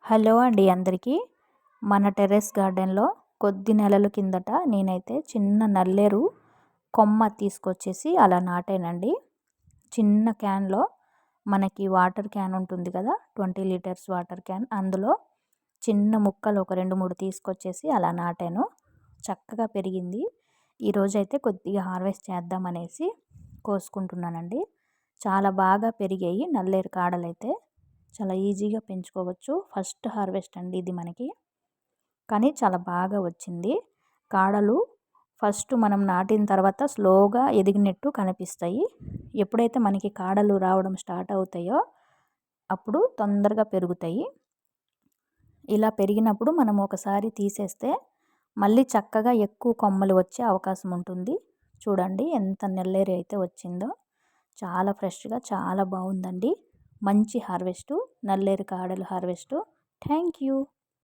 Hello అండి అందరికీ. మన టెర్రస్ గార్డెన్లో కొద్ది నెలల కిందట నేనైతే చిన్న నల్లేరు కొమ్మ తీసుకొచ్చేసి అలా నాటానండి. చిన్న క్యాన్లో మనకి వాటర్ క్యాన్ ఉంటుంది కదా, 20 లీటర్స్ వాటర్ క్యాన్, అందులో చిన్న ముక్కలు ఒక 2-3 తీసుకొచ్చేసి అలా నాటాను. చక్కగా పెరిగింది. ఈరోజైతే కొద్దిగా హార్వెస్ట్ చేద్దామనేసి కోసుకుంటున్నానండి. చాలా బాగా పెరిగాయి నల్లేరు కాడలైతే. చాలా ఈజీగా పెంచుకోవచ్చు. ఫస్ట్ హార్వెస్ట్ అండి ఇది మనకి, కానీ చాలా బాగా వచ్చింది. కాడలు ఫస్ట్ మనం నాటిన తర్వాత స్లోగా ఎదిగినట్టు కనిపిస్తాయి. ఎప్పుడైతే మనకి కాడలు రావడం స్టార్ట్ అవుతాయో అప్పుడు తొందరగా పెరుగుతాయి. ఇలా పెరిగినప్పుడు మనం ఒకసారి తీసేస్తే మళ్ళీ చక్కగా ఎక్కువ కొమ్మలు వచ్చే అవకాశం ఉంటుంది. చూడండి ఎంత నల్లేరు అయితే వచ్చిందో. చాలా ఫ్రెష్గా చాలా బాగుందండి. మంచి హార్వెస్టు, నల్లేరు కాడలు హార్వెస్టు. Thank you.